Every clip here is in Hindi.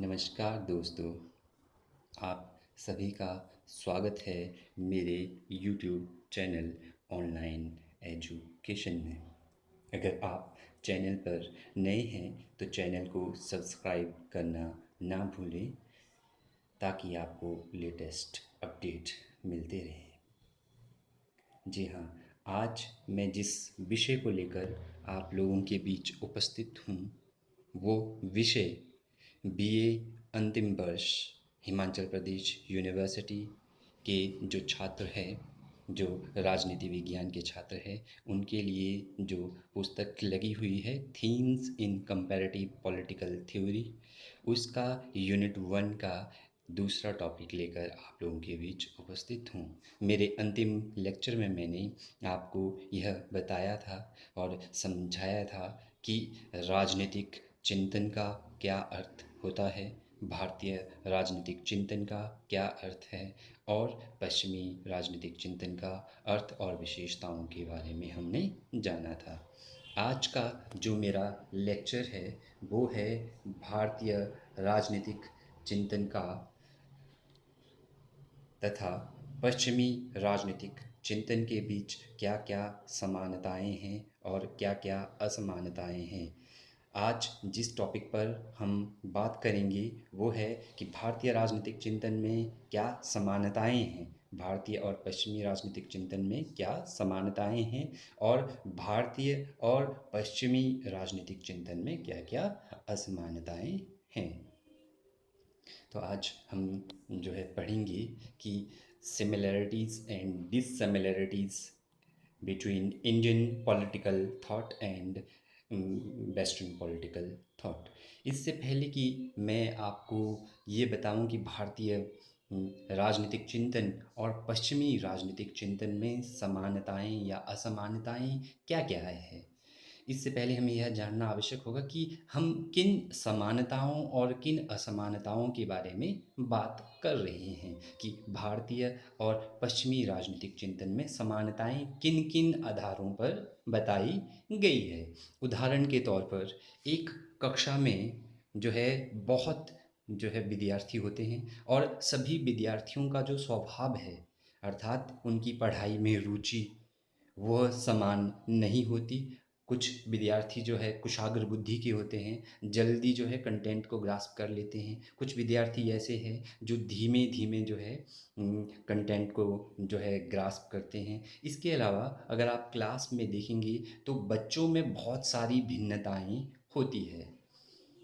नमस्कार दोस्तों, आप सभी का स्वागत है मेरे YouTube चैनल ऑनलाइन एजुकेशन में। अगर आप चैनल पर नए हैं तो चैनल को सब्सक्राइब करना ना भूलें ताकि आपको लेटेस्ट अपडेट मिलते रहें। जी हाँ, आज मैं जिस विषय को लेकर आप लोगों के बीच उपस्थित हूँ वो विषय बीए अंतिम वर्ष हिमाचल प्रदेश यूनिवर्सिटी के जो छात्र हैं, जो राजनीति विज्ञान के छात्र हैं, उनके लिए जो पुस्तक लगी हुई है थीम्स इन कंपैरेटिव पॉलिटिकल थ्योरी, उसका यूनिट 1 का दूसरा टॉपिक लेकर आप लोगों के बीच उपस्थित हूँ। मेरे अंतिम लेक्चर में मैंने आपको यह बताया था और समझाया था कि राजनीतिक चिंतन का क्या अर्थ होता है, भारतीय राजनीतिक चिंतन का क्या अर्थ है और पश्चिमी राजनीतिक चिंतन का अर्थ और विशेषताओं के बारे में हमने जाना था। आज का जो मेरा लेक्चर है वो है भारतीय राजनीतिक चिंतन का तथा पश्चिमी राजनीतिक चिंतन के बीच क्या क्या समानताएं हैं और क्या क्या असमानताएं हैं। आज जिस टॉपिक पर हम बात करेंगे वो है कि भारतीय राजनीतिक चिंतन में क्या समानताएं हैं, भारतीय और पश्चिमी राजनीतिक चिंतन में क्या समानताएं हैं और भारतीय और पश्चिमी राजनीतिक चिंतन में क्या क्या असमानताएं हैं। तो आज हम जो है पढ़ेंगे कि similarities and dissimilarities between Indian political thought and western political thought. इससे पहले कि मैं आपको ये बताऊं कि भारतीय राजनीतिक चिंतन और पश्चिमी राजनीतिक चिंतन में समानताएं या असमानताएं क्या क्या है, इससे पहले हमें यह जानना आवश्यक होगा कि हम किन समानताओं और किन असमानताओं के बारे में बात कर रहे हैं, कि भारतीय और पश्चिमी राजनीतिक चिंतन में समानताएं किन किन आधारों पर बताई गई है। उदाहरण के तौर पर एक कक्षा में जो है बहुत जो है विद्यार्थी होते हैं और सभी विद्यार्थियों का जो स्वभाव है अर्थात उनकी पढ़ाई में रुचि वह समान नहीं होती। कुछ विद्यार्थी जो है कुशाग्र बुद्धि के होते हैं, जल्दी जो है कंटेंट को ग्रास्प कर लेते हैं। कुछ विद्यार्थी ऐसे हैं जो धीमे धीमे जो है कंटेंट को जो है ग्रास्प करते हैं। इसके अलावा अगर आप क्लास में देखेंगे तो बच्चों में बहुत सारी भिन्नताएं होती है।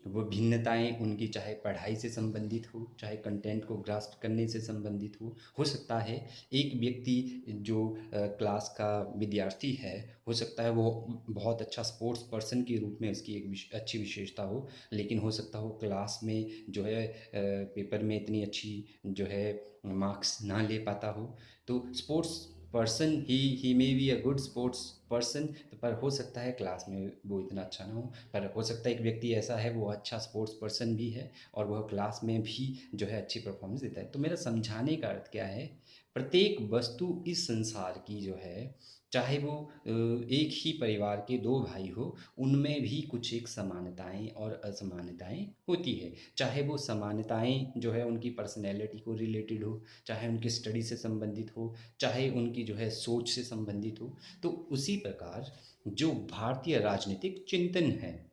वो भिन्नताएं उनकी चाहे पढ़ाई से संबंधित हो, चाहे कंटेंट को ग्रास्प करने से संबंधित हो सकता है एक व्यक्ति जो क्लास का विद्यार्थी है, हो सकता है वो बहुत अच्छा स्पोर्ट्स पर्सन के रूप में उसकी एक अच्छी विशेषता हो, लेकिन हो सकता हो क्लास में जो है पेपर में इतनी अच्छी जो है मार्क्स ना ले पाता हो। तो sports person he may be a good sports person, पर हो सकता है क्लास में वो इतना अच्छा ना हो। पर हो सकता है एक व्यक्ति ऐसा है वो अच्छा स्पोर्ट्स पर्सन भी है और वह क्लास में भी जो है अच्छी परफॉर्मेंस देता है। तो मेरा समझाने का अर्थ क्या है, प्रत्येक वस्तु इस संसार की जो है, चाहे वो एक ही परिवार के दो भाई हो, उनमें भी कुछ एक समानताएं और असमानताएं होती है। चाहे वो समानताएं जो है उनकी पर्सनैलिटी को रिलेटेड हो, चाहे उनकी स्टडी से संबंधित हो, चाहे उनकी जो है सोच से संबंधित हो। तो उसी प्रकार जो भारतीय राजनीतिक चिंतन है,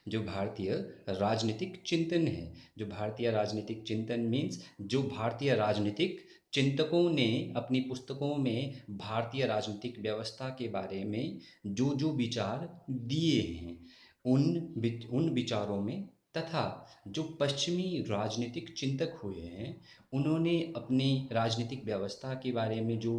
जो भारतीय राजनीतिक चिंतन है, जो भारतीय राजनीतिक चिंतन मीन्स जो भारतीय राजनीतिक चिंतकों ने अपनी पुस्तकों में भारतीय राजनीतिक व्यवस्था के बारे में जो जो विचार दिए हैं, उन विचारों में, तथा जो पश्चिमी राजनीतिक चिंतक हुए हैं उन्होंने अपनी राजनीतिक व्यवस्था के बारे में जो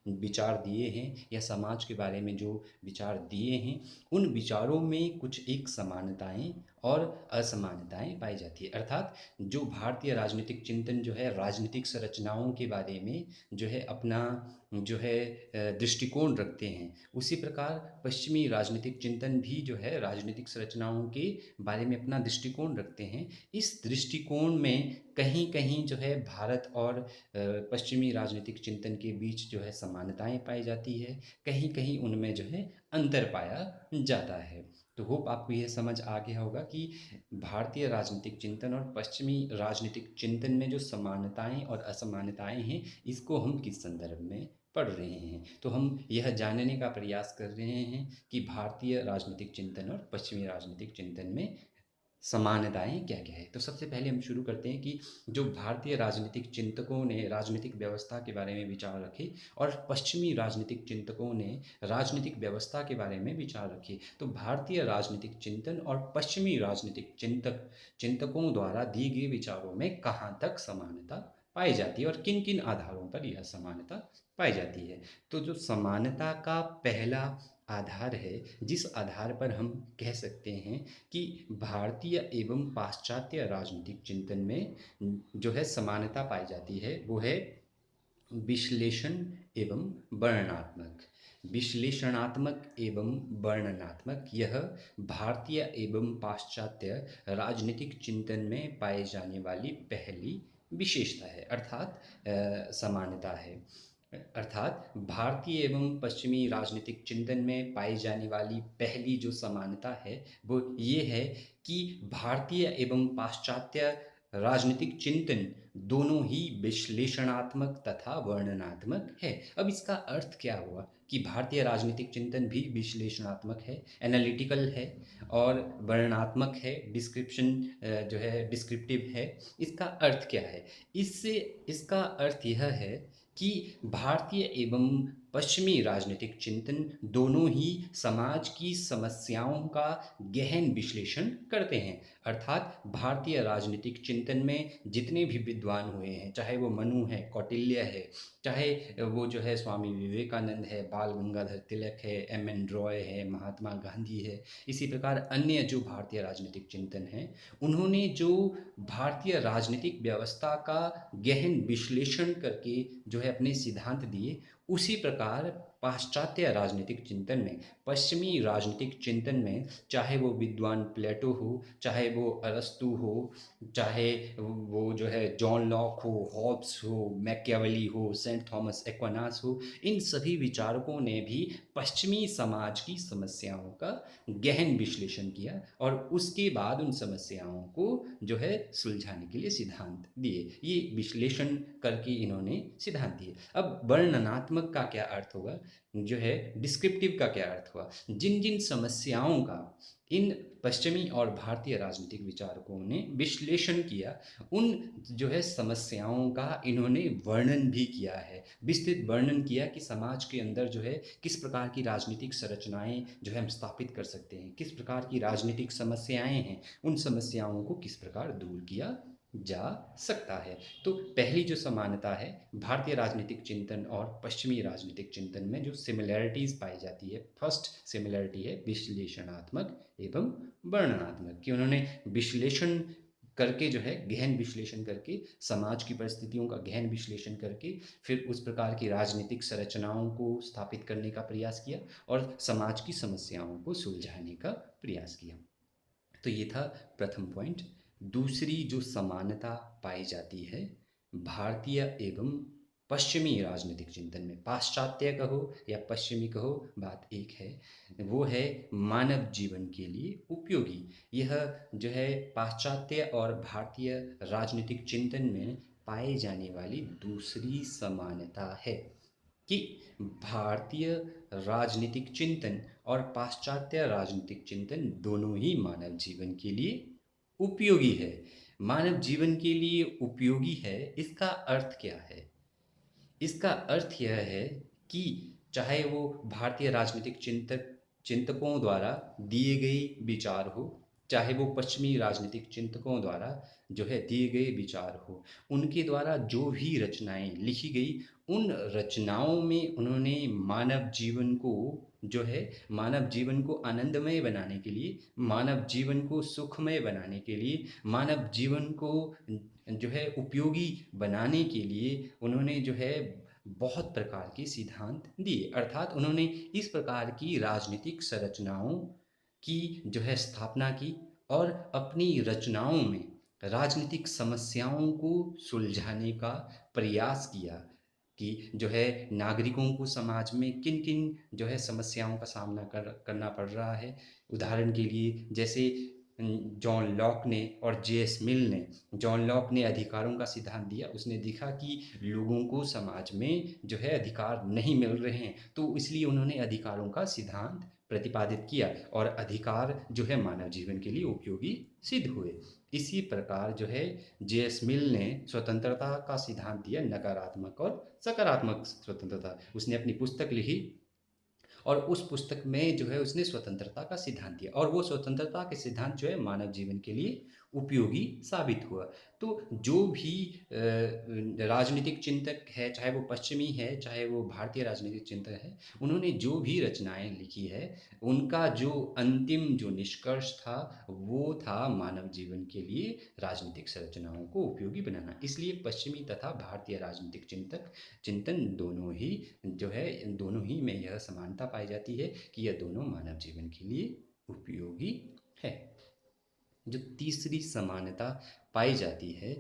विचार दिए हैं या समाज के बारे में जो विचार दिए हैं, उन विचारों में कुछ एक समानताएं और असमानताएं पाई जाती है। अर्थात जो भारतीय राजनीतिक चिंतन जो है राजनीतिक संरचनाओं के बारे में जो है अपना जो है दृष्टिकोण रखते हैं, उसी प्रकार पश्चिमी राजनीतिक चिंतन भी जो है राजनीतिक संरचनाओं के बारे में अपना दृष्टिकोण रखते हैं। इस दृष्टिकोण में कहीं कहीं जो है भारत और पश्चिमी राजनीतिक चिंतन के बीच जो है समानताएं पाई जाती है, कहीं कहीं उनमें जो है अंतर पाया जाता है। तो होप आपको यह समझ आ गया होगा कि भारतीय राजनीतिक चिंतन और पश्चिमी राजनीतिक चिंतन में जो समानताएं और असमानताएं हैं, इसको हम किस संदर्भ में पढ़ रहे हैं। तो हम यह जानने का प्रयास कर रहे हैं कि भारतीय राजनीतिक चिंतन और पश्चिमी राजनीतिक चिंतन में समानताएं क्या क्या है। तो सबसे पहले हम शुरू करते हैं कि जो भारतीय राजनीतिक चिंतकों ने राजनीतिक व्यवस्था के बारे में विचार रखे और पश्चिमी राजनीतिक चिंतकों ने राजनीतिक व्यवस्था के बारे में विचार रखे, तो भारतीय राजनीतिक चिंतन और पश्चिमी राजनीतिक चिंतकों द्वारा दिए गए विचारों में कहाँ तक समानता पाई जाती है और किन किन आधारों पर यह समानता पाई जाती है। तो जो समानता का पहला आधार है, जिस आधार पर हम कह सकते हैं कि भारतीय एवं पाश्चात्य राजनीतिक चिंतन में जो है समानता पाई जाती है, वो है विश्लेषण एवं वर्णनात्मक। विश्लेषणात्मक एवं वर्णनात्मक, यह भारतीय एवं पाश्चात्य राजनीतिक चिंतन में पाए जाने वाली पहली विशेषता है, अर्थात समानता है। अर्थात भारतीय एवं पश्चिमी राजनीतिक चिंतन में पाई जाने वाली पहली जो समानता है, वो ये है कि भारतीय एवं पाश्चात्य राजनीतिक चिंतन दोनों ही विश्लेषणात्मक तथा वर्णनात्मक है। अब इसका अर्थ क्या हुआ कि भारतीय राजनीतिक चिंतन भी विश्लेषणात्मक है, एनालिटिकल है और वर्णनात्मक है, डिस्क्रिप्शन जो है डिस्क्रिप्टिव है। इसका अर्थ क्या है? इससे इसका अर्थ यह है कि भारतीय एवं पश्चिमी राजनीतिक चिंतन दोनों ही समाज की समस्याओं का गहन विश्लेषण करते हैं। अर्थात भारतीय राजनीतिक चिंतन में जितने भी विद्वान हुए हैं, चाहे वो मनु है, कौटिल्य है, चाहे वो जो है स्वामी विवेकानंद है, बाल गंगाधर तिलक है, एम एन रॉय है, महात्मा गांधी है, इसी प्रकार अन्य जो भारतीय राजनीतिक चिंतन हैं, उन्होंने जो भारतीय राजनीतिक व्यवस्था का गहन विश्लेषण करके जो है अपने सिद्धांत दिए, उसी प्रकार पाश्चात्य राजनीतिक चिंतन में, पश्चिमी राजनीतिक चिंतन में, चाहे वो विद्वान प्लेटो हो, चाहे वो अरस्तु हो, चाहे वो जो है जॉन लॉक हो, हॉब्स हो, मैकियावेली हो, सेंट थॉमस एक्विनास हो, इन सभी विचारकों ने भी पश्चिमी समाज की समस्याओं का गहन विश्लेषण किया और उसके बाद उन समस्याओं को जो है सुलझाने के लिए सिद्धांत दिए। ये विश्लेषण करके इन्होंने सिद्धांत दिए। अब वर्णनात्मक का क्या अर्थ होगा, जो है डिस्क्रिप्टिव का क्या अर्थ हुआ? जिन जिन समस्याओं का इन पश्चिमी और भारतीय राजनीतिक विचारकों ने विश्लेषण किया, उन जो है समस्याओं का इन्होंने वर्णन भी किया है, विस्तृत वर्णन किया कि समाज के अंदर जो है किस प्रकार की राजनीतिक संरचनाएं जो है हम स्थापित कर सकते हैं, किस प्रकार की राजनीतिक समस्याएं हैं, उन समस्याओं को किस प्रकार दूर किया जा सकता है। तो पहली जो समानता है भारतीय राजनीतिक चिंतन और पश्चिमी राजनीतिक चिंतन में, जो सिमिलैरिटीज़ पाई जाती है, फर्स्ट सिमिलैरिटी है विश्लेषणात्मक एवं वर्णनात्मक, कि उन्होंने विश्लेषण करके जो है गहन विश्लेषण करके समाज की परिस्थितियों का गहन विश्लेषण करके फिर उस प्रकार की राजनीतिक संरचनाओं को स्थापित करने का प्रयास किया और समाज की समस्याओं को सुलझाने का प्रयास किया। तो ये था प्रथम पॉइंट। दूसरी जो समानता पाई जाती है भारतीय एवं पश्चिमी राजनीतिक चिंतन में, पाश्चात्य कहो या पश्चिमी कहो, बात एक है, वो है मानव जीवन के लिए उपयोगी। यह जो है पाश्चात्य और भारतीय राजनीतिक चिंतन में पाए जाने वाली दूसरी समानता है कि भारतीय राजनीतिक चिंतन और पाश्चात्य राजनीतिक चिंतन दोनों ही मानव जीवन के लिए उपयोगी है। मानव जीवन के लिए उपयोगी है, इसका अर्थ क्या है? इसका अर्थ यह है कि चाहे वो भारतीय राजनीतिक चिंतकों द्वारा दिए गए विचार हो, चाहे वो पश्चिमी राजनीतिक चिंतकों द्वारा जो है दिए गए विचार हो, उनके द्वारा जो भी रचनाएं लिखी गई, उन रचनाओं में उन्होंने मानव जीवन को जो है मानव जीवन को आनंदमय बनाने के लिए, मानव जीवन को सुखमय बनाने के लिए, मानव जीवन को जो है उपयोगी बनाने के लिए उन्होंने जो है बहुत प्रकार के सिद्धांत दिए। अर्थात उन्होंने इस प्रकार की राजनीतिक संरचनाओं की जो है स्थापना की और अपनी रचनाओं में राजनीतिक समस्याओं को सुलझाने का प्रयास किया। कि जो है नागरिकों को समाज में किन-किन जो है समस्याओं का सामना करना पड़ रहा है। उदाहरण के लिए जैसे जॉन लॉक ने और जे.एस. मिल ने, जॉन लॉक ने अधिकारों का सिद्धांत दिया। उसने देखा कि लोगों को समाज में जो है अधिकार नहीं मिल रहे हैं, तो इसलिए उन्होंने अधिकारों का सिद्धांत प्रतिपादित किया और अधिकार जो है मानव जीवन के लिए उपयोगी सिद्ध हुए। इसी प्रकार जो है जे.एस. मिल ने स्वतंत्रता का सिद्धांत दिया, नकारात्मक और सकारात्मक स्वतंत्रता। उसने अपनी पुस्तक लिखी और उस पुस्तक में जो है उसने स्वतंत्रता का सिद्धांत दिया और वो स्वतंत्रता के सिद्धांत जो है मानव जीवन के लिए उपयोगी साबित हुआ। तो जो भी राजनीतिक चिंतक है, चाहे वो पश्चिमी है, चाहे वो भारतीय राजनीतिक चिंतक है, उन्होंने जो भी रचनाएं लिखी है, उनका जो अंतिम जो निष्कर्ष था, वो था मानव जीवन के लिए राजनीतिक संरचनाओं को उपयोगी बनाना। इसलिए पश्चिमी तथा भारतीय राजनीतिक चिंतन दोनों ही जो है, इन दोनों ही में यह समानता पाई जाती है कि यह दोनों मानव जीवन के लिए उपयोगी है। जो तीसरी समानता पाई जाती है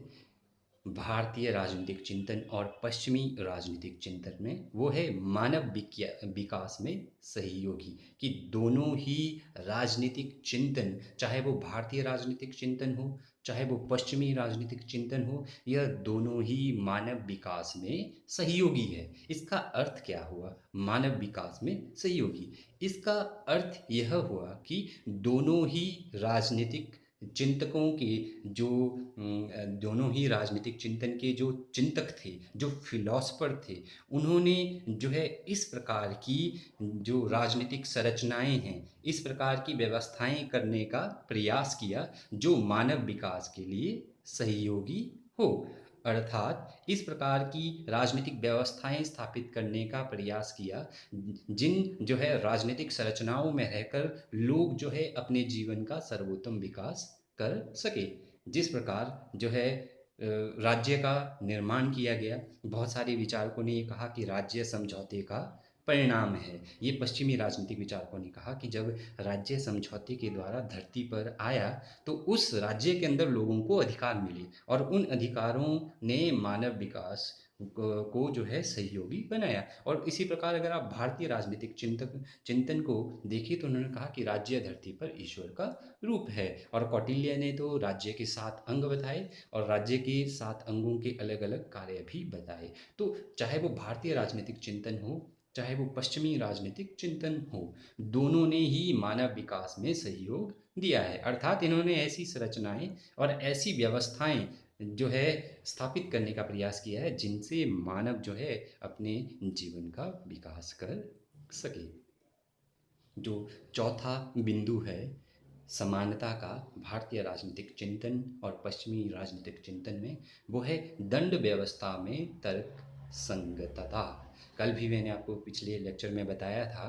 भारतीय राजनीतिक चिंतन और पश्चिमी राजनीतिक चिंतन में, वो है मानव विकास में सहयोगी। कि दोनों ही राजनीतिक चिंतन, चाहे वो भारतीय राजनीतिक चिंतन हो, चाहे वो पश्चिमी राजनीतिक चिंतन हो, यह दोनों ही मानव विकास में सहयोगी है। इसका अर्थ क्या हुआ मानव विकास में सहयोगी? इसका अर्थ यह हुआ कि दोनों ही राजनीतिक चिंतकों के जो दोनों ही राजनीतिक चिंतन के जो चिंतक थे, जो फिलॉसफर थे, उन्होंने जो है इस प्रकार की जो राजनीतिक संरचनाएं हैं, इस प्रकार की व्यवस्थाएं करने का प्रयास किया जो मानव विकास के लिए सहयोगी हो। अर्थात इस प्रकार की राजनीतिक व्यवस्थाएं स्थापित करने का प्रयास किया जिन जो है राजनीतिक संरचनाओं में रहकर लोग जो है अपने जीवन का सर्वोत्तम विकास कर सके। जिस प्रकार जो है राज्य का निर्माण किया गया, बहुत सारे विचारकों ने ये कहा कि राज्य समझौते का परिणाम है। ये पश्चिमी राजनीतिक विचारकों ने कहा कि जब राज्य समझौते के द्वारा धरती पर आया तो उस राज्य के अंदर लोगों को अधिकार मिले और उन अधिकारों ने मानव विकास को जो है सहयोगी बनाया। और इसी प्रकार अगर आप भारतीय राजनीतिक चिंतन को देखें तो उन्होंने कहा कि राज्य धरती पर ईश्वर का रूप है। और कौटिल्य ने तो राज्य के 7 अंग बताए और राज्य के 7 अंगों के अलग अलग कार्य भी बताए। तो चाहे वो भारतीय राजनीतिक चिंतन हो, चाहे वो पश्चिमी राजनीतिक चिंतन हो, दोनों ने ही मानव विकास में सहयोग दिया है। अर्थात इन्होंने ऐसी संरचनाएं और ऐसी व्यवस्थाएं जो है स्थापित करने का प्रयास किया है जिनसे मानव जो है अपने जीवन का विकास कर सके। जो चौथा बिंदु है समानता का भारतीय राजनीतिक चिंतन और पश्चिमी राजनीतिक चिंतन में, वो है दंड व्यवस्था में तर्क संगतता। कल भी मैंने आपको पिछले लेक्चर में बताया था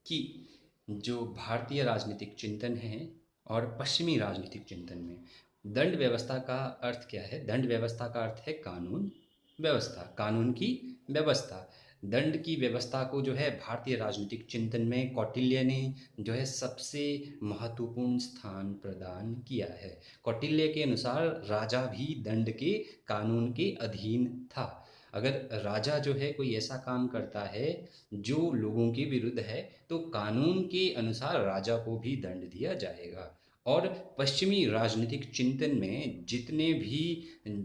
कि जो भारतीय राजनीतिक चिंतन है और पश्चिमी राजनीतिक चिंतन में दंड व्यवस्था का अर्थ क्या है? दंड व्यवस्था का अर्थ है कानून व्यवस्था, कानून की व्यवस्था। दंड की व्यवस्था को जो है भारतीय राजनीतिक चिंतन में कौटिल्य ने जो है सबसे महत्वपूर्ण स्थान प्रदान किया है। कौटिल्य के अनुसार राजा भी दंड के कानून के अधीन था। अगर राजा जो है कोई ऐसा काम करता है जो लोगों के विरुद्ध है तो कानून के अनुसार राजा को भी दंड दिया जाएगा। और पश्चिमी राजनीतिक चिंतन में जितने भी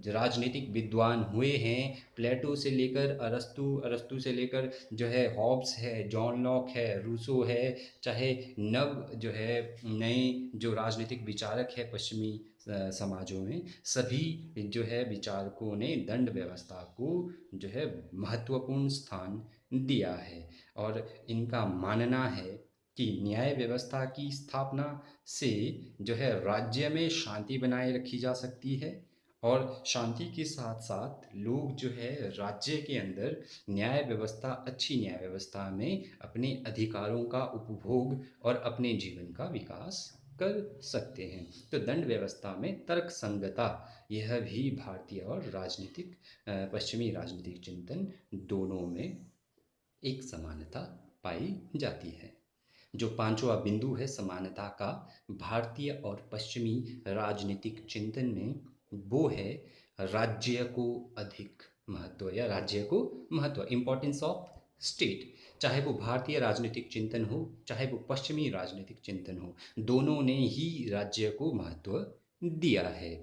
राजनीतिक विद्वान हुए हैं, प्लेटो से लेकर अरस्तु, अरस्तु से लेकर जो है हॉब्स है, जॉन लॉक है, रूसो है, चाहे नव जो है नए जो राजनीतिक विचारक है पश्चिमी समाजों में, सभी जो है विचारकों ने दंड व्यवस्था को जो है महत्वपूर्ण स्थान दिया है। और इनका मानना है कि न्याय व्यवस्था की स्थापना से जो है राज्य में शांति बनाए रखी जा सकती है और शांति के साथ साथ लोग जो है राज्य के अंदर न्याय व्यवस्था, अच्छी न्याय व्यवस्था में अपने अधिकारों का उपभोग और अपने जीवन का विकास कर सकते हैं। तो दंड व्यवस्था में तर्क संगता, यह भी भारतीय और राजनीतिक पश्चिमी राजनीतिक चिंतन दोनों में एक समानता पाई जाती है। जो पांचवा बिंदु है समानता का भारतीय और पश्चिमी राजनीतिक चिंतन में, वो है राज्य को अधिक महत्व या राज्य को महत्व, इम्पोर्टेंस ऑफ स्टेट। चाहे वो भारतीय राजनीतिक चिंतन हो, चाहे वो पश्चिमी राजनीतिक चिंतन हो, दोनों ने ही राज्य को महत्व दिया है।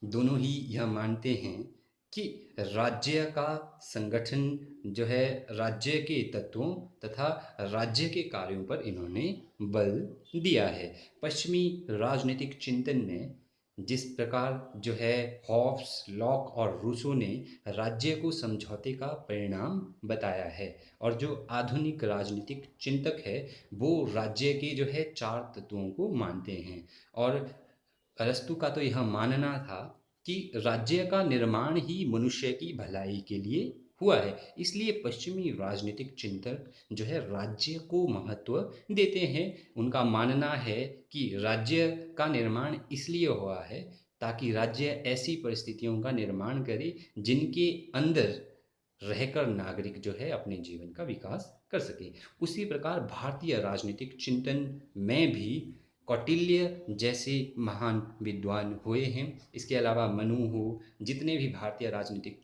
दोनों ही यह मानते हैं कि राज्य का संगठन जो है राज्य के तत्वों तथा राज्य के कार्यों पर इन्होंने बल दिया है। पश्चिमी राजनीतिक चिंतन में जिस प्रकार जो है हॉब्स, लॉक और रूसो ने राज्य को समझौते का परिणाम बताया है, और जो आधुनिक राजनीतिक चिंतक है वो राज्य के जो है चार तत्वों को मानते हैं। और अरस्तु का तो यह मानना था कि राज्य का निर्माण ही मनुष्य की भलाई के लिए हुआ है, इसलिए पश्चिमी राजनीतिक चिंतक जो है राज्य को महत्व देते हैं। उनका मानना है कि राज्य का निर्माण इसलिए हुआ है ताकि राज्य ऐसी परिस्थितियों का निर्माण करे जिनके अंदर रहकर नागरिक जो है अपने जीवन का विकास कर सके। उसी प्रकार भारतीय राजनीतिक चिंतन में भी कौटिल्य जैसे महान विद्वान हुए हैं। इसके अलावा मनु हो, जितने भी भारतीय राजनीतिक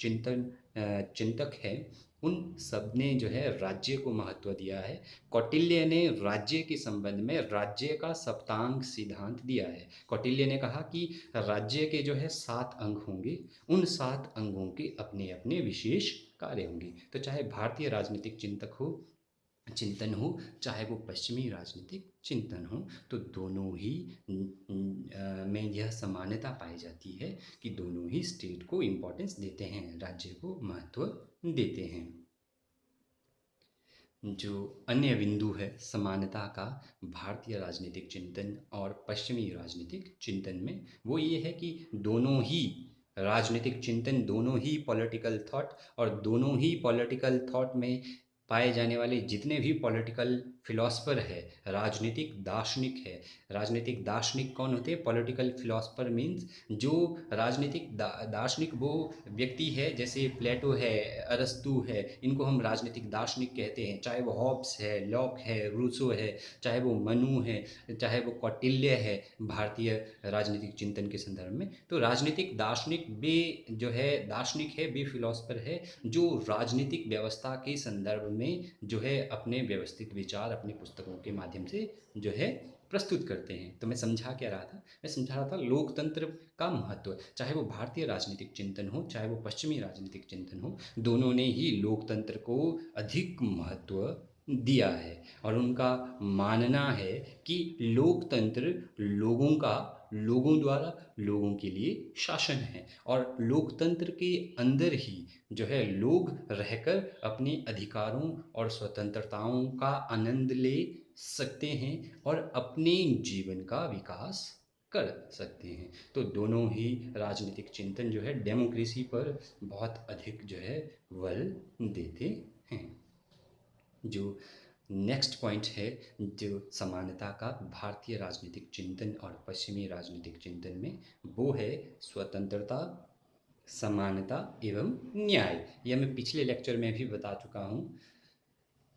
चिंतक हैं, उन सब ने जो है राज्य को महत्व दिया है। कौटिल्य ने राज्य के संबंध में राज्य का सप्तांग सिद्धांत दिया है। कौटिल्य ने कहा कि राज्य के जो है 7 अंग होंगे, उन 7 अंगों के अपने अपने विशेष कार्य होंगे। तो चाहे भारतीय राजनीतिक चिंतन हो, चाहे वो पश्चिमी राजनीतिक चिंतन हो, तो दोनों ही में यह समानता पाई जाती है कि दोनों ही स्टेट को इम्पोर्टेंस देते हैं, राज्य को महत्व देते हैं। जो अन्य बिंदु है समानता का भारतीय राजनीतिक चिंतन और पश्चिमी राजनीतिक चिंतन में, वो ये है कि दोनों ही राजनीतिक चिंतन, दोनों ही पॉलिटिकल थॉट और दोनों ही पॉलिटिकल थॉट में पाए जाने वाले जितने भी पॉलिटिकल फिलोसफर है, राजनीतिक दार्शनिक है। राजनीतिक दार्शनिक कौन होते हैं? पॉलिटिकल फिलोसफर मीन्स जो राजनीतिक दार्शनिक वो व्यक्ति है, जैसे प्लेटो है, अरस्तु है, इनको हम राजनीतिक दार्शनिक कहते हैं। चाहे वो हॉब्स है, लॉक है, रूसो है, चाहे वो मनु है, चाहे वो कौटिल्य है, भारतीय राजनीतिक चिंतन के संदर्भ में। तो राजनीतिक दार्शनिक वे जो है दार्शनिक है, वे फिलोसफर है जो राजनीतिक व्यवस्था के संदर्भ में जो है अपने व्यवस्थित विचार अपनी पुस्तकों के माध्यम से जो है प्रस्तुत करते हैं। तो मैं समझा क्या रहा था? मैं समझा रहा था लोकतंत्र का महत्व। चाहे वो भारतीय राजनीतिक चिंतन हो, चाहे वो पश्चिमी राजनीतिक चिंतन हो, दोनों ने ही लोकतंत्र को अधिक महत्व दिया है। और उनका मानना है कि लोकतंत्र लोगों द्वारा लोगों के लिए शासन है, और लोकतंत्र के अंदर ही जो है लोग रहकर अपने अधिकारों और स्वतंत्रताओं का आनंद ले सकते हैं और अपने जीवन का विकास कर सकते हैं। तो दोनों ही राजनीतिक चिंतन जो है डेमोक्रेसी पर बहुत अधिक जो है बल देते हैं। जो नेक्स्ट पॉइंट है जो समानता का भारतीय राजनीतिक चिंतन और पश्चिमी राजनीतिक चिंतन में, वो है स्वतंत्रता, समानता एवं न्याय। यह मैं पिछले लेक्चर में भी बता चुका हूँ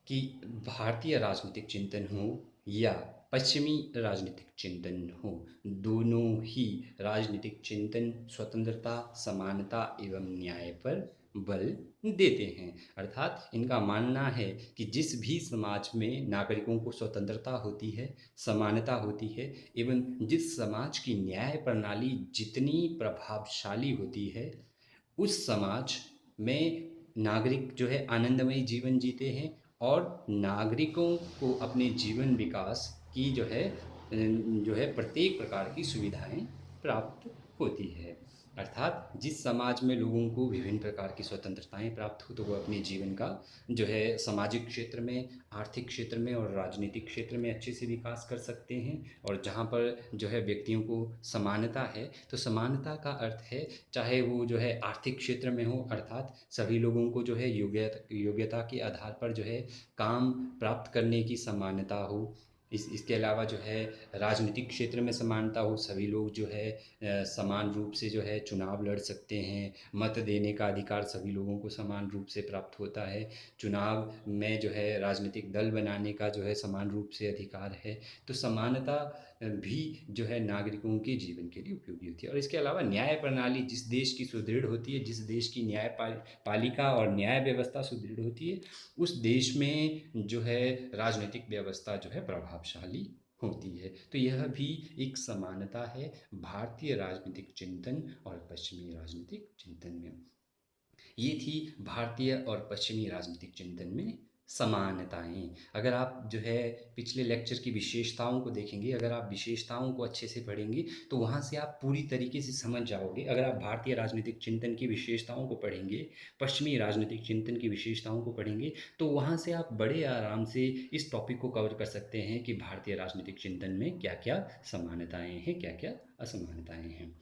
कि भारतीय राजनीतिक चिंतन हो या पश्चिमी राजनीतिक चिंतन हो, दोनों ही राजनीतिक चिंतन स्वतंत्रता, समानता एवं न्याय पर बल देते हैं। अर्थात इनका मानना है कि जिस भी समाज में नागरिकों को स्वतंत्रता होती है, समानता होती है, एवं जिस समाज की न्याय प्रणाली जितनी प्रभावशाली होती है, उस समाज में नागरिक जो है आनंदमयी जीवन जीते हैं और नागरिकों को अपने जीवन विकास की जो है प्रत्येक प्रकार की सुविधाएं प्राप्त होती है। अर्थात जिस समाज में लोगों को विभिन्न प्रकार की स्वतंत्रताएं प्राप्त हो, तो वो अपने जीवन का जो है सामाजिक क्षेत्र में, आर्थिक क्षेत्र में और राजनीतिक क्षेत्र में अच्छे से विकास कर सकते हैं। और जहाँ पर जो है व्यक्तियों को समानता है, तो समानता का अर्थ है चाहे वो जो है आर्थिक क्षेत्र में हो, अर्थात सभी लोगों को जो है योग्यता के आधार पर जो है काम प्राप्त करने की समानता हो। इसके अलावा जो है राजनीतिक क्षेत्र में समानता हो, सभी लोग जो है समान रूप से जो है चुनाव लड़ सकते हैं, मत देने का अधिकार सभी लोगों को समान रूप से प्राप्त होता है, चुनाव में जो है राजनीतिक दल बनाने का जो है समान रूप से अधिकार है। तो समानता भी जो है नागरिकों के जीवन के लिए उपयोगी होती है। और इसके अलावा न्याय प्रणाली जिस देश की सुदृढ़ होती है, जिस देश की पालिका और न्याय व्यवस्था सुदृढ़ होती है, उस देश में जो है राजनीतिक व्यवस्था जो है प्रभावशाली होती है। तो यह भी एक समानता है भारतीय राजनीतिक चिंतन और पश्चिमी राजनीतिक चिंतन में। ये थी भारतीय और पश्चिमी राजनीतिक चिंतन में समानताएं। अगर आप जो है पिछले लेक्चर की विशेषताओं को देखेंगे, अगर आप विशेषताओं को अच्छे से पढ़ेंगे तो वहाँ से आप पूरी तरीके से समझ जाओगे। अगर आप भारतीय राजनीतिक चिंतन की विशेषताओं को पढ़ेंगे, पश्चिमी राजनीतिक चिंतन की विशेषताओं को पढ़ेंगे, तो वहाँ से आप बड़े आराम से इस टॉपिक को कवर कर सकते हैं कि भारतीय राजनीतिक चिंतन में क्या क्या समानताएं हैं, क्या क्या असमानताएं हैं।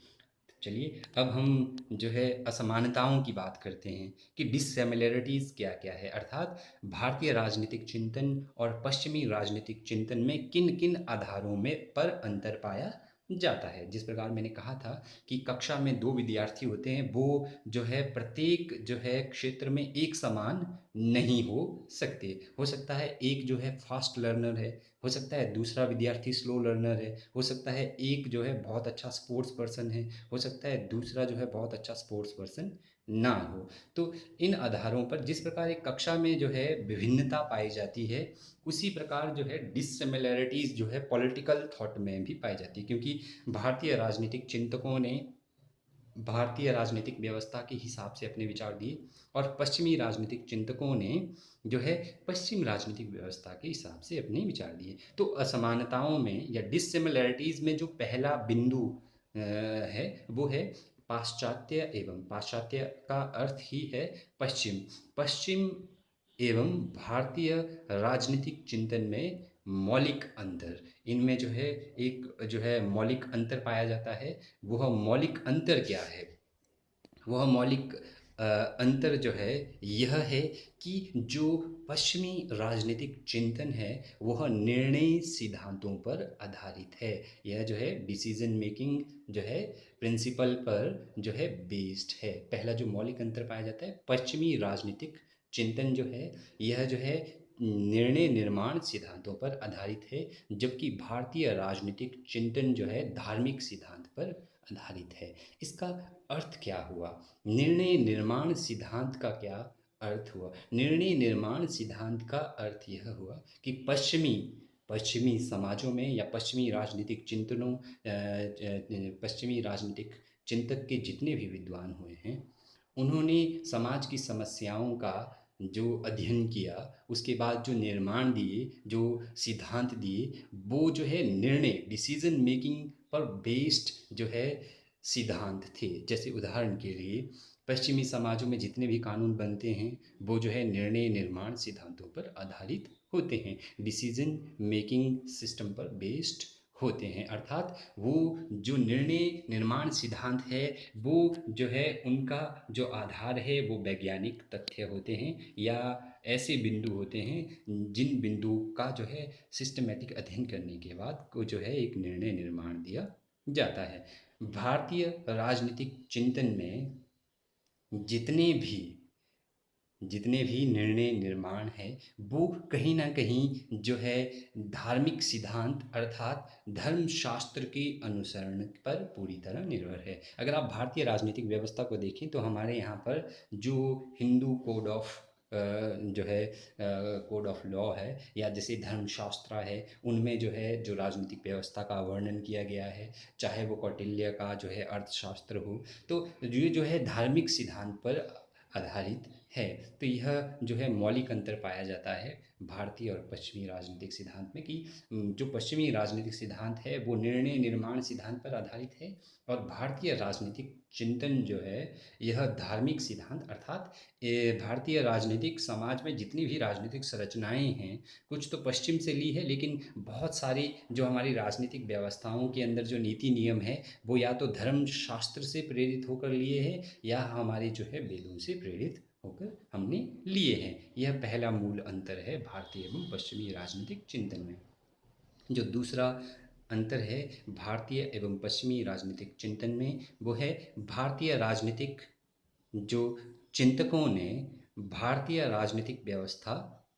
चलिए अब हम जो है असमानताओं की बात करते हैं कि डिससिमिलरिटीज़ क्या क्या है, अर्थात भारतीय राजनीतिक चिंतन और पश्चिमी राजनीतिक चिंतन में किन किन आधारों में पर अंतर पाया जाता है। जिस प्रकार मैंने कहा था कि कक्षा में दो विद्यार्थी होते हैं, वो जो है प्रत्येक जो है क्षेत्र में एक समान नहीं हो सकते। हो सकता है एक जो है फास्ट लर्नर है, हो सकता है दूसरा विद्यार्थी स्लो लर्नर है, हो सकता है एक जो है बहुत अच्छा स्पोर्ट्स पर्सन है, हो सकता है दूसरा जो है बहुत अच्छा स्पोर्ट्स पर्सन ना हो। तो इन आधारों पर जिस प्रकार एक कक्षा में जो है विभिन्नता पाई जाती है, उसी प्रकार जो है डिससिमिलरिटीज़ जो है पॉलिटिकल थॉट में भी पाई जाती है। क्योंकि भारतीय राजनीतिक चिंतकों ने भारतीय राजनीतिक व्यवस्था के हिसाब से अपने विचार दिए और पश्चिमी राजनीतिक चिंतकों ने जो है पश्चिम राजनीतिक व्यवस्था के हिसाब से अपने विचार दिए। तो असमानताओं में या डिससिमिलरिटीज़ में जो पहला बिंदु है वो है पाश्चात्य एवं। पाश्चात्य का अर्थ ही है पश्चिम। पश्चिम एवं भारतीय राजनीतिक चिंतन में मौलिक अंतर, इनमें जो है एक जो है मौलिक अंतर पाया जाता है। वह मौलिक अंतर क्या है? वह मौलिक अंतर जो है यह है कि जो पश्चिमी राजनीतिक चिंतन है वह निर्णय सिद्धांतों पर आधारित है। यह जो है डिसीजन मेकिंग जो है प्रिंसिपल पर जो है बेस्ड है। पहला जो मौलिक अंतर पाया जाता है, पश्चिमी राजनीतिक चिंतन जो है यह जो है निर्णय निर्माण सिद्धांतों पर आधारित है, जबकि भारतीय राजनीतिक चिंतन जो है धार्मिक सिद्धांत पर आधारित है। इसका अर्थ क्या हुआ? निर्णय निर्माण सिद्धांत का क्या अर्थ हुआ? निर्णय निर्माण सिद्धांत का अर्थ यह हुआ कि पश्चिमी समाजों में या पश्चिमी राजनीतिक चिंतनों पश्चिमी राजनीतिक चिंतक के जितने भी विद्वान हुए हैं, उन्होंने समाज की समस्याओं का जो अध्ययन किया, उसके बाद जो निर्माण दिए, जो सिद्धांत दिए, वो जो है निर्णय डिसीजन मेकिंग पर बेस्ड जो है सिद्धांत थे। जैसे उदाहरण के लिए पश्चिमी समाजों में जितने भी कानून बनते हैं वो जो है निर्णय निर्माण सिद्धांतों पर आधारित होते हैं, डिसीजन मेकिंग सिस्टम पर बेस्ड होते हैं। अर्थात वो जो निर्णय निर्माण सिद्धांत है वो जो है उनका जो आधार है वो वैज्ञानिक तथ्य होते हैं या ऐसे बिंदु होते हैं जिन बिंदु का जो है सिस्टमेटिक अध्ययन करने के बाद को जो है एक निर्णय निर्माण दिया जाता है। भारतीय राजनीतिक चिंतन में जितने भी निर्णय निर्माण है वो कहीं ना कहीं जो है धार्मिक सिद्धांत अर्थात धर्मशास्त्र के अनुसरण पर पूरी तरह निर्भर है। अगर आप भारतीय राजनीतिक व्यवस्था को देखें तो हमारे यहाँ पर जो हिंदू कोड ऑफ जो है कोड ऑफ लॉ है या जैसे धर्मशास्त्र है, उनमें जो है जो राजनीतिक व्यवस्था का वर्णन किया गया है, चाहे वो कौटिल्य का जो है अर्थशास्त्र हो, तो ये जो है धार्मिक सिद्धांत पर आधारित है। तो यह जो है मौलिक अंतर पाया जाता है भारतीय और पश्चिमी राजनीतिक सिद्धांत में कि जो पश्चिमी राजनीतिक सिद्धांत है वो निर्णय निर्माण सिद्धांत पर आधारित है और भारतीय राजनीतिक चिंतन जो है यह धार्मिक सिद्धांत अर्थात भारतीय राजनीतिक समाज में जितनी भी राजनीतिक संरचनाएं हैं, कुछ तो पश्चिम से ली है, लेकिन बहुत सारी जो हमारी राजनीतिक व्यवस्थाओं के अंदर जो नीति नियम है वो या तो धर्म शास्त्र से प्रेरित होकर लिए हैं या हमारे जो है वेदों से प्रेरित होकर हमने लिए हैं। यह पहला मूल अंतर है भारतीय एवं पश्चिमी राजनीतिक चिंतन में। जो दूसरा अंतर है भारतीय एवं पश्चिमी राजनीतिक चिंतन में वो है भारतीय राजनीतिक जो चिंतकों ने भारतीय राजनीतिक व्यवस्था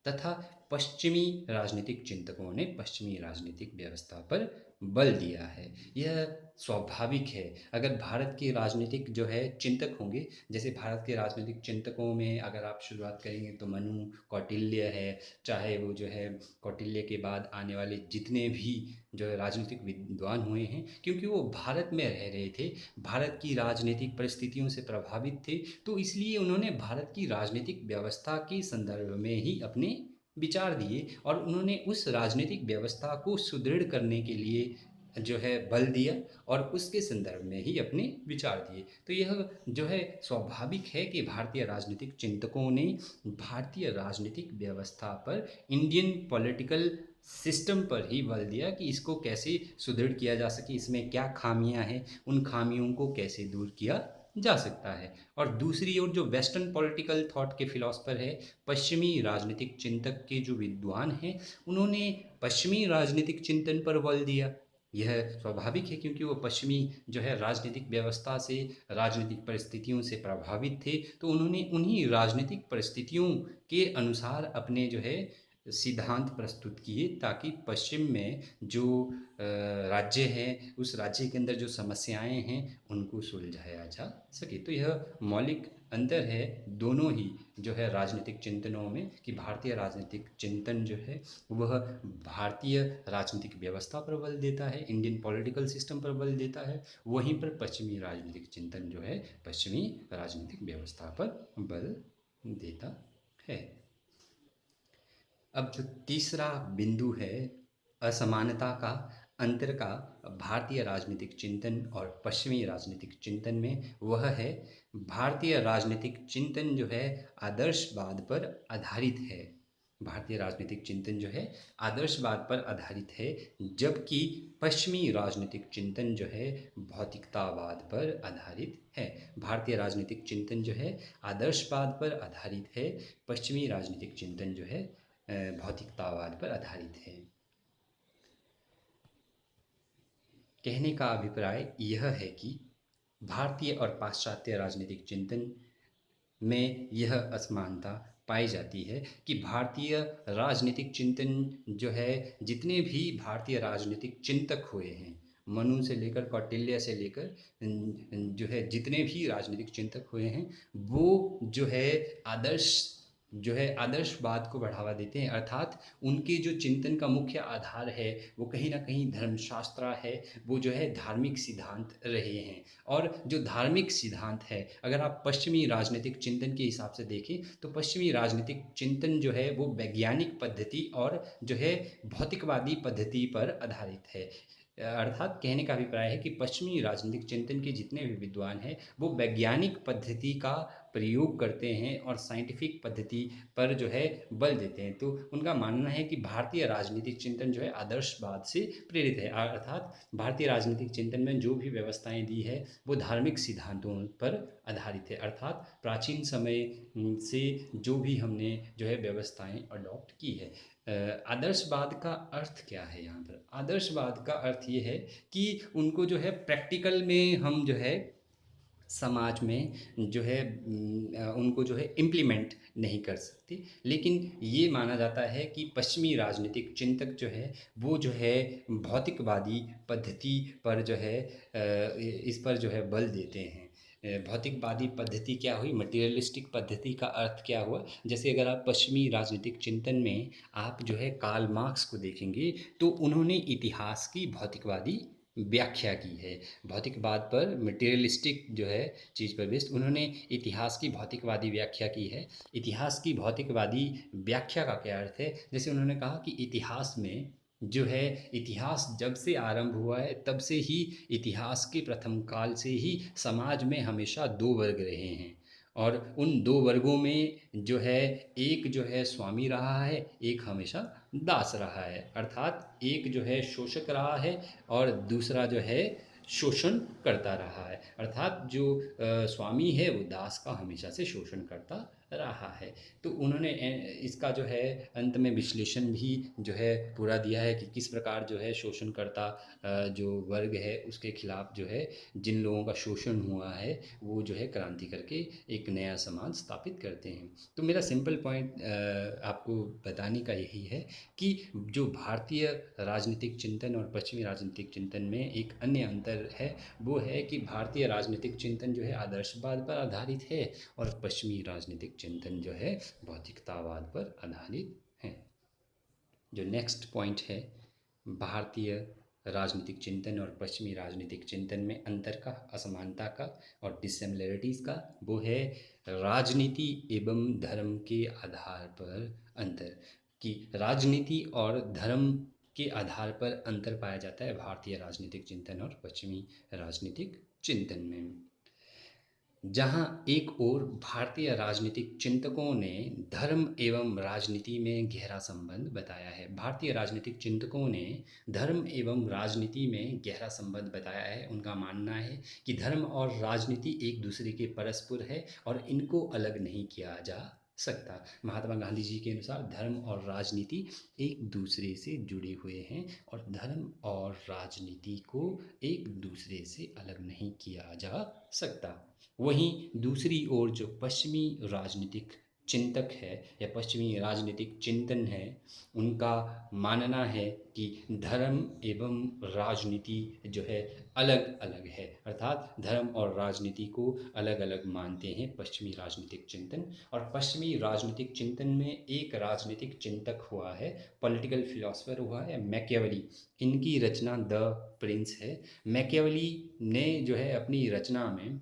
तथा पश्चिमी राजनीतिक चिंतकों ने पश्चिमी राजनीतिक व्यवस्था पर बल दिया है। यह स्वाभाविक है। अगर भारत के राजनीतिक जो है चिंतक होंगे, जैसे भारत के राजनीतिक चिंतकों में अगर आप शुरुआत करेंगे तो मनु, कौटिल्य है, चाहे वो जो है कौटिल्य के बाद आने वाले जितने भी जो है राजनीतिक विद्वान हुए हैं, क्योंकि वो भारत में रह रहे थे, भारत की राजनीतिक परिस्थितियों से प्रभावित थे, तो इसलिए उन्होंने भारत की राजनीतिक व्यवस्था के संदर्भ में ही अपने विचार दिए और उन्होंने उस राजनीतिक व्यवस्था को सुदृढ़ करने के लिए जो है बल दिया और उसके संदर्भ में ही अपने विचार दिए। तो यह जो है स्वाभाविक है कि भारतीय राजनीतिक चिंतकों ने भारतीय राजनीतिक व्यवस्था पर, इंडियन पॉलिटिकल सिस्टम पर ही बल दिया कि इसको कैसे सुदृढ़ किया जा सके, इसमें क्या खामियां हैं, उन खामियों को कैसे दूर किया जा सकता है। और दूसरी ओर जो वेस्टर्न पॉलिटिकल थॉट के फिलोसफर है, पश्चिमी राजनीतिक चिंतक के जो विद्वान हैं, उन्होंने पश्चिमी राजनीतिक चिंतन पर बल दिया। यह स्वाभाविक है क्योंकि वो पश्चिमी जो है राजनीतिक व्यवस्था से, राजनीतिक परिस्थितियों से प्रभावित थे, तो उन्होंने उन्हीं राजनीतिक परिस्थितियों के अनुसार अपने जो है सिद्धांत प्रस्तुत किए, ताकि पश्चिम में जो राज्य है, उस राज्य के अंदर जो समस्याएं हैं उनको सुलझाया जा सके। तो यह मौलिक अंतर है दोनों ही जो है राजनीतिक चिंतनों में, कि भारतीय राजनीतिक चिंतन जो है वह भारतीय राजनीतिक व्यवस्था पर बल देता है, इंडियन पॉलिटिकल सिस्टम पर बल देता है, वहीं पर पश्चिमी राजनीतिक चिंतन जो है पश्चिमी राजनीतिक व्यवस्था पर बल देता है। अब जो तीसरा बिंदु है असमानता का, अंतर का, भारतीय राजनीतिक चिंतन और पश्चिमी राजनीतिक चिंतन में, वह है भारतीय राजनीतिक चिंतन जो है आदर्शवाद पर आधारित है। भारतीय राजनीतिक चिंतन जो है आदर्शवाद पर आधारित है, जबकि पश्चिमी राजनीतिक चिंतन जो है भौतिकतावाद पर आधारित है। भारतीय राजनीतिक चिंतन जो है आदर्शवाद पर आधारित है, पश्चिमी राजनीतिक चिंतन जो है भौतिकतावाद पर आधारित है। कहने का अभिप्राय यह है कि भारतीय और पाश्चात्य राजनीतिक चिंतन में यह असमानता पाई जाती है कि भारतीय राजनीतिक चिंतन जो है, जितने भी भारतीय राजनीतिक चिंतक हुए हैं, मनु से लेकर कौटिल्य से लेकर जो है जितने भी राजनीतिक चिंतक हुए हैं, वो जो है आदर्श जो है आदर्शवाद को बढ़ावा देते हैं, अर्थात उनके जो चिंतन का मुख्य आधार है वो कहीं ना कहीं धर्मशास्त्र है, वो जो है धार्मिक सिद्धांत रहे हैं। और जो धार्मिक सिद्धांत है, अगर आप पश्चिमी राजनीतिक चिंतन के हिसाब से देखें तो पश्चिमी राजनीतिक चिंतन जो है वो वैज्ञानिक पद्धति और जो है भौतिकवादी पद्धति पर आधारित है। अर्थात कहने का अभिप्राय है कि पश्चिमी राजनीतिक चिंतन के जितने भी विद्वान हैं वो वैज्ञानिक पद्धति का प्रयोग करते हैं और साइंटिफिक पद्धति पर जो है बल देते हैं। तो उनका मानना है कि भारतीय राजनीतिक चिंतन जो है आदर्शवाद से प्रेरित है, अर्थात भारतीय राजनीतिक चिंतन में जो भी व्यवस्थाएं दी है वो धार्मिक सिद्धांतों पर आधारित है, अर्थात प्राचीन समय से जो भी हमने जो है व्यवस्थाएं अडॉप्ट की है। आदर्शवाद का अर्थ क्या है यहाँ पर? आदर्शवाद का अर्थ ये है कि उनको जो है प्रैक्टिकल में हम जो है समाज में जो है उनको जो है इम्प्लीमेंट नहीं कर सकते, लेकिन ये माना जाता है कि पश्चिमी राजनीतिक चिंतक जो है वो जो है भौतिकवादी पद्धति पर जो है इस पर जो है बल देते हैं। भौतिकवादी पद्धति क्या हुई? मटेरियलिस्टिक पद्धति का अर्थ क्या हुआ? जैसे अगर आप पश्चिमी राजनीतिक चिंतन में आप जो है कार्ल मार्क्स को देखेंगे तो उन्होंने इतिहास की भौतिकवादी व्याख्या की है। भौतिकवाद पर, मटेरियलिस्टिक जो है चीज़ पर बेस्ड, उन्होंने इतिहास की भौतिकवादी व्याख्या की है। इतिहास की भौतिकवादी व्याख्या का क्या अर्थ है? जैसे उन्होंने कहा कि इतिहास में जो है, इतिहास जब से आरंभ हुआ है तब से ही, इतिहास के प्रथम काल से ही समाज में हमेशा दो वर्ग रहे हैं, और उन दो वर्गों में जो है एक जो है स्वामी रहा है, एक हमेशा दास रहा है, अर्थात एक जो है शोषक रहा है और दूसरा जो है शोषण करता रहा है। अर्थात जो स्वामी है वो दास का हमेशा से शोषण करता रहा है। तो उन्होंने इसका जो है अंत में विश्लेषण भी जो है पूरा दिया है कि किस प्रकार जो है शोषणकर्ता जो वर्ग है उसके खिलाफ जो है जिन लोगों का शोषण हुआ है वो जो है क्रांति करके एक नया समाज स्थापित करते हैं। तो मेरा सिंपल पॉइंट आपको बताने का यही है कि जो भारतीय राजनीतिक चिंतन और पश्चिमी राजनीतिक चिंतन में एक अन्य अंतर है, वो है कि भारतीय राजनीतिक चिंतन जो है आदर्शवाद पर आधारित है और पश्चिमी राजनीतिक चिंतन जो है भौतिकतावाद पर आधारित है। जो नेक्स्ट पॉइंट है भारतीय राजनीतिक चिंतन और पश्चिमी राजनीतिक चिंतन में अंतर का, असमानता का और डिसिमिलरिटीज़ का, वो है राजनीति एवं धर्म के आधार पर अंतर। कि राजनीति और धर्म के आधार पर अंतर पाया जाता है भारतीय राजनीतिक चिंतन और पश्चिमी राजनीतिक चिंतन में। जहाँ एक ओर भारतीय राजनीतिक चिंतकों ने धर्म एवं राजनीति में गहरा संबंध बताया है, भारतीय राजनीतिक चिंतकों ने धर्म एवं राजनीति में गहरा संबंध बताया है। उनका मानना है कि धर्म और राजनीति एक दूसरे के परस्पर है और इनको अलग नहीं किया जा सकता। महात्मा गांधी जी के अनुसार धर्म और राजनीति एक दूसरे से जुड़े हुए हैं और धर्म और राजनीति को एक दूसरे से अलग नहीं किया जा सकता। वहीं दूसरी ओर जो पश्चिमी राजनीतिक चिंतक है या पश्चिमी राजनीतिक चिंतन है, उनका मानना है कि धर्म एवं राजनीति जो है अलग अलग है, अर्थात धर्म और राजनीति को अलग अलग मानते हैं पश्चिमी राजनीतिक चिंतन। और पश्चिमी राजनीतिक चिंतन में एक राजनीतिक चिंतक हुआ है, पॉलिटिकल फिलोसफर हुआ है मैकियावेली। इनकी रचना द प्रिंस है। मैकियावेली ने जो है अपनी रचना में,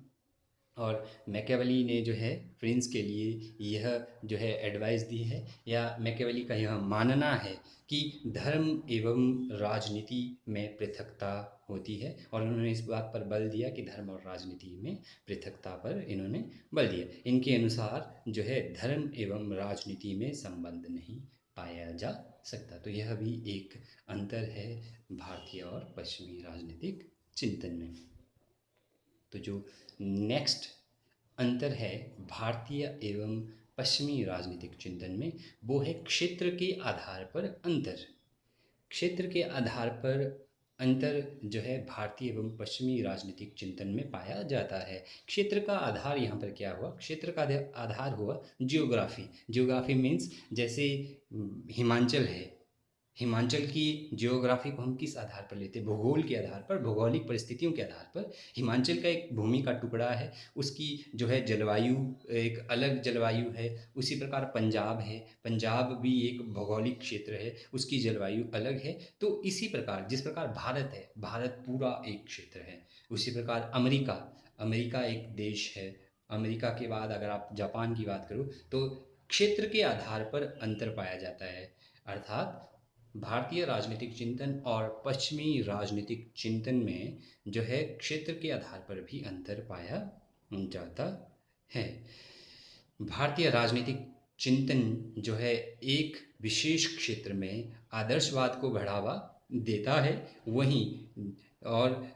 और मैकियावेली ने जो है प्रिंस के लिए यह जो है एडवाइस दी है, या मैकियावेली का यह मानना है कि धर्म एवं राजनीति में पृथकता होती है, और उन्होंने इस बात पर बल दिया कि धर्म और राजनीति में पृथकता पर इन्होंने बल दिया। इनके अनुसार जो है धर्म एवं राजनीति में संबंध नहीं पाया जा सकता। तो यह भी एक अंतर है भारतीय और पश्चिमी राजनीतिक चिंतन में। तो जो नेक्स्ट अंतर है भारतीय एवं पश्चिमी राजनीतिक चिंतन में, वो है क्षेत्र के आधार पर अंतर। क्षेत्र के आधार पर अंतर जो है भारतीय एवं पश्चिमी राजनीतिक चिंतन में पाया जाता है। क्षेत्र का आधार यहाँ पर क्या हुआ? क्षेत्र का आधार हुआ जियोग्राफी। जियोग्राफी मीन्स जैसे हिमाचल है, हिमाचल की जियोग्राफी को हम किस आधार पर लेते हैं? भूगोल के आधार पर, भौगोलिक परिस्थितियों के आधार पर। हिमाचल का एक भूमि का टुकड़ा है, उसकी जो है जलवायु एक अलग जलवायु है। उसी प्रकार पंजाब है, पंजाब भी एक भौगोलिक क्षेत्र है, उसकी जलवायु अलग है। तो इसी प्रकार जिस प्रकार भारत है, भारत पूरा एक क्षेत्र है। उसी प्रकार अमेरिका, अमेरिका एक देश है। अमेरिका के बाद अगर आप जापान की बात करो तो क्षेत्र के आधार पर अंतर पाया जाता है। अर्थात भारतीय राजनीतिक चिंतन और पश्चिमी राजनीतिक चिंतन में जो है क्षेत्र के आधार पर भी अंतर पाया जाता है। भारतीय राजनीतिक चिंतन जो है एक विशेष क्षेत्र में आदर्शवाद को बढ़ावा देता है, वहीं और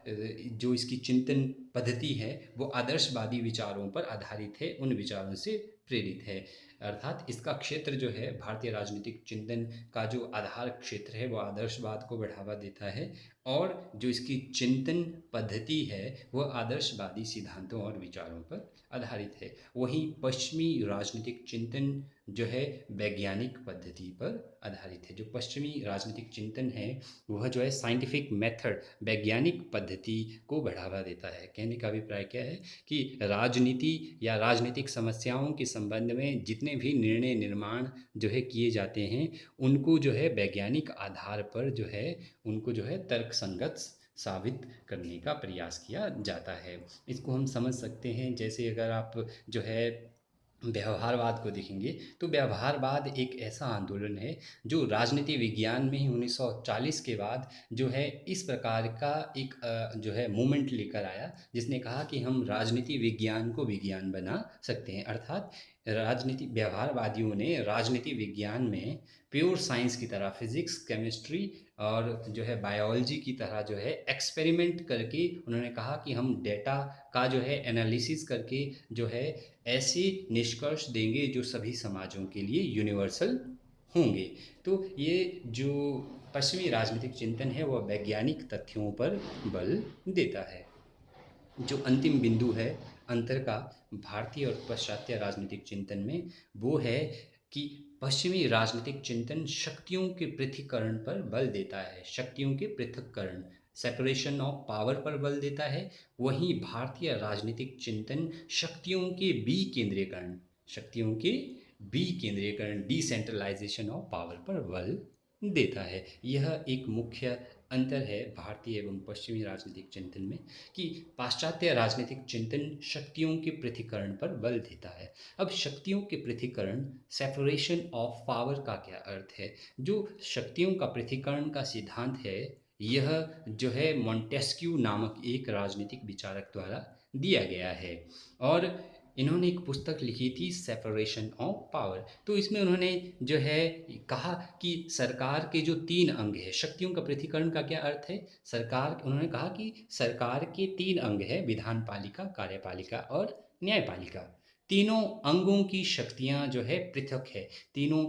जो इसकी चिंतन पद्धति है वो आदर्शवादी विचारों पर आधारित है, उन विचारों से प्रेरित है। अर्थात इसका क्षेत्र जो है भारतीय राजनीतिक चिंतन का जो आधार क्षेत्र है वो आदर्शवाद को बढ़ावा देता है, और जो इसकी चिंतन पद्धति है वो आदर्शवादी सिद्धांतों और विचारों पर आधारित है। वहीं पश्चिमी राजनीतिक चिंतन जो है वैज्ञानिक पद्धति पर आधारित है। जो पश्चिमी राजनीतिक चिंतन है वह जो है साइंटिफिक मेथड, वैज्ञानिक पद्धति को बढ़ावा देता है। कहने का अभिप्राय क्या है कि राजनीति या राजनीतिक समस्याओं के संबंध में जितने भी निर्णय निर्माण जो है किए जाते हैं उनको जो है वैज्ञानिक आधार पर जो है उनको जो है तर्कसंगत साबित करने का प्रयास किया जाता है। इसको हम समझ सकते हैं, जैसे अगर आप जो है व्यवहारवाद को देखेंगे तो व्यवहारवाद एक ऐसा आंदोलन है जो राजनीति विज्ञान में ही 1940 के बाद जो है इस प्रकार का एक जो है मूवमेंट लेकर आया, जिसने कहा कि हम राजनीति विज्ञान को विज्ञान बना सकते हैं। अर्थात राजनीति व्यवहारवादियों ने राजनीति विज्ञान में प्योर साइंस की तरह फिजिक्स, केमिस्ट्री और जो है बायोलॉजी की तरह जो है एक्सपेरिमेंट करके उन्होंने कहा कि हम डेटा का जो है एनालिसिस करके जो है ऐसे निष्कर्ष देंगे जो सभी समाजों के लिए यूनिवर्सल होंगे। तो ये जो पश्चिमी राजनीतिक चिंतन है वह वैज्ञानिक तथ्यों पर बल देता है। जो अंतिम बिंदु है अंतर का भारतीय और पाश्चात्य राजनीतिक चिंतन में, वो है कि पश्चिमी राजनीतिक चिंतन शक्तियों के पृथक्करण पर बल देता है, शक्तियों के पृथक्करण, सेपरेशन ऑफ पावर पर बल देता है। वहीं भारतीय राजनीतिक चिंतन शक्तियों के विकेंद्रीकरण, शक्तियों के विकेंद्रीकरण, डिसेंट्रलाइजेशन ऑफ पावर पर बल देता है। यह एक मुख्य अंतर है भारतीय एवं पश्चिमी राजनीतिक चिंतन में, कि पाश्चात्य राजनीतिक चिंतन शक्तियों के पृथक्करण पर बल देता है। अब शक्तियों के पृथक्करण, सेपरेशन ऑफ पावर का क्या अर्थ है? जो शक्तियों का पृथक्करण का सिद्धांत है, यह जो है मॉन्टेस्क्यू नामक एक राजनीतिक विचारक द्वारा दिया गया है। और इन्होंने एक पुस्तक लिखी थी सेपरेशन ऑफ पावर। तो इसमें उन्होंने जो है कहा कि सरकार के जो तीन अंग है, शक्तियों का पृथक्करण का क्या अर्थ है? सरकार, उन्होंने कहा कि सरकार के तीन अंग है, विधान पालिका, कार्यपालिका और न्यायपालिका। तीनों अंगों की शक्तियां जो है पृथक है, तीनों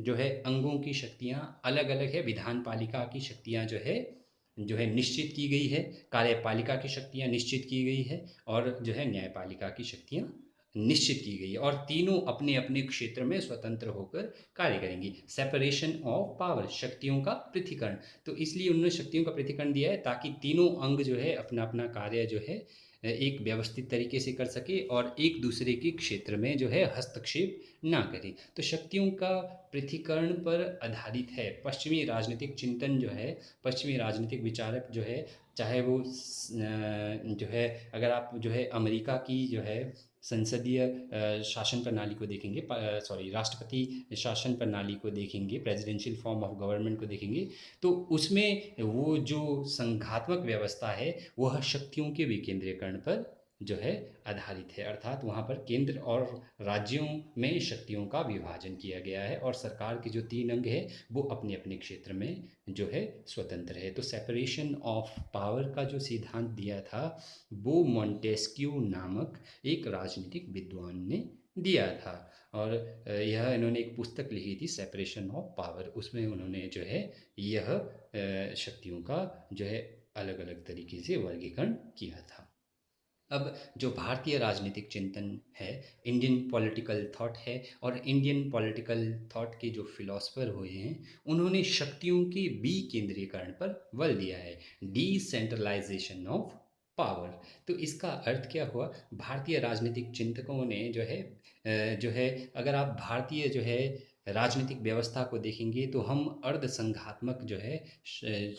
जो है अंगों की शक्तियां अलग अलग है। विधान पालिका की शक्तियां जो है निश्चित की गई है, कार्यपालिका की शक्तियां निश्चित की गई है और जो है न्यायपालिका की शक्तियां निश्चित की गई है, और तीनों अपने अपने क्षेत्र में स्वतंत्र होकर कार्य करेंगी। सेपरेशन ऑफ पावर, शक्तियों का पृथक्करण। तो इसलिए उन्होंने शक्तियों का पृथक्करण दिया है ताकि तीनों अंग जो है अपना अपना कार्य जो है एक व्यवस्थित तरीके से कर सके और एक दूसरे के क्षेत्र में जो है हस्तक्षेप ना करे। तो शक्तियों का पृथक्करण पर आधारित है पश्चिमी राजनीतिक चिंतन जो है। पश्चिमी राजनीतिक विचारक जो है, चाहे वो जो है, अगर आप जो है अमेरिका की जो है संसदीय शासन प्रणाली को देखेंगे, सॉरी राष्ट्रपति शासन प्रणाली को देखेंगे, प्रेसिडेंशियल फॉर्म ऑफ गवर्नमेंट को देखेंगे, तो उसमें वो जो संघात्मक व्यवस्था है वह शक्तियों के विकेंद्रीकरण पर जो है आधारित है। अर्थात वहाँ पर केंद्र और राज्यों में शक्तियों का विभाजन किया गया है और सरकार के जो तीन अंग है वो अपने अपने क्षेत्र में जो है स्वतंत्र है। तो सेपरेशन ऑफ पावर का जो सिद्धांत दिया था वो मॉन्टेस्क्यू नामक एक राजनीतिक विद्वान ने दिया था। और यह इन्होंने एक पुस्तक लिखी थी सेपरेशन ऑफ पावर, उसमें उन्होंने जो है यह शक्तियों का जो है अलग अलग तरीके से वर्गीकरण किया था। अब जो भारतीय राजनीतिक चिंतन है, इंडियन पॉलिटिकल थॉट है, और इंडियन पॉलिटिकल थॉट के जो फिलोसफर हुए हैं उन्होंने शक्तियों के विकेंद्रीकरण पर बल दिया है, डिसेंट्रलाइजेशन ऑफ पावर। तो इसका अर्थ क्या हुआ? भारतीय राजनीतिक चिंतकों ने जो है, अगर आप भारतीय जो है राजनीतिक व्यवस्था को देखेंगे तो हम अर्ध संघात्मक जो है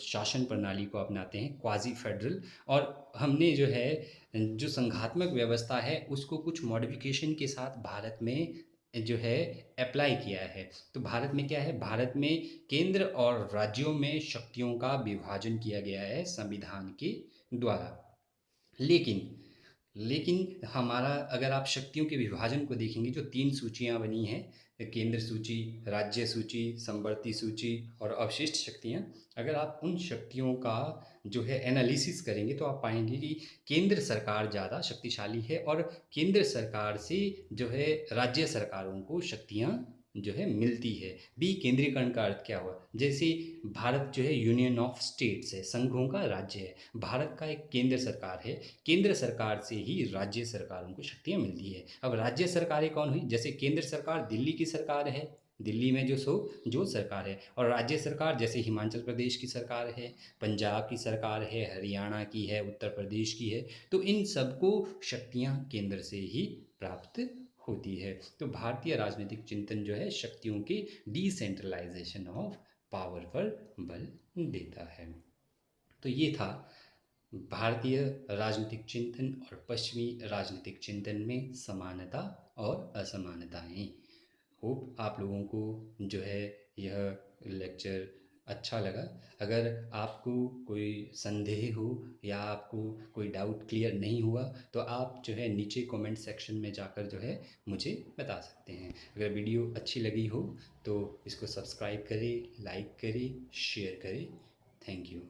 शासन प्रणाली को अपनाते हैं, क्वाजी फेडरल। और हमने जो है जो संघात्मक व्यवस्था है उसको कुछ मॉडिफिकेशन के साथ भारत में जो है अप्लाई किया है। तो भारत में क्या है? भारत में केंद्र और राज्यों में शक्तियों का विभाजन किया गया है संविधान के द्वारा। लेकिन लेकिन हमारा, अगर आप शक्तियों के विभाजन को देखेंगे, जो तीन सूचियां बनी हैं, केंद्र सूची, राज्य सूची, समवर्ती सूची और अवशिष्ट शक्तियां, अगर आप उन शक्तियों का जो है एनालिसिस करेंगे तो आप पाएंगे कि केंद्र सरकार ज़्यादा शक्तिशाली है और केंद्र सरकार से जो है राज्य सरकारों को शक्तियां जो है मिलती है। विकेंद्रीकरण का अर्थ क्या हुआ? जैसे भारत जो है यूनियन ऑफ स्टेट्स है, संघों का राज्य है, भारत का एक केंद्र सरकार है, केंद्र सरकार से ही राज्य सरकारों को शक्तियां मिलती है। अब राज्य सरकारें कौन हुई? जैसे केंद्र सरकार दिल्ली की सरकार है, दिल्ली में जो सरकार है, और राज्य सरकार जैसे हिमाचल प्रदेश की सरकार है, पंजाब की सरकार है, हरियाणा की है, उत्तर प्रदेश की है। तो इन सबको शक्तियां केंद्र से ही प्राप्त होती है। तो भारतीय राजनीतिक चिंतन जो है शक्तियों के डिसेंट्रलाइजेशन ऑफ पावर पर बल देता है। तो ये था भारतीय राजनीतिक चिंतन और पश्चिमी राजनीतिक चिंतन में समानता और असमानताएं। होप आप लोगों को जो है यह लेक्चर अच्छा लगा। अगर आपको कोई संदेह हो या आपको कोई डाउट क्लियर नहीं हुआ, तो आप जो है नीचे कमेंट सेक्शन में जाकर जो है मुझे बता सकते हैं। अगर वीडियो अच्छी लगी हो तो इसको सब्सक्राइब करें, लाइक करें, शेयर करें। Thank you.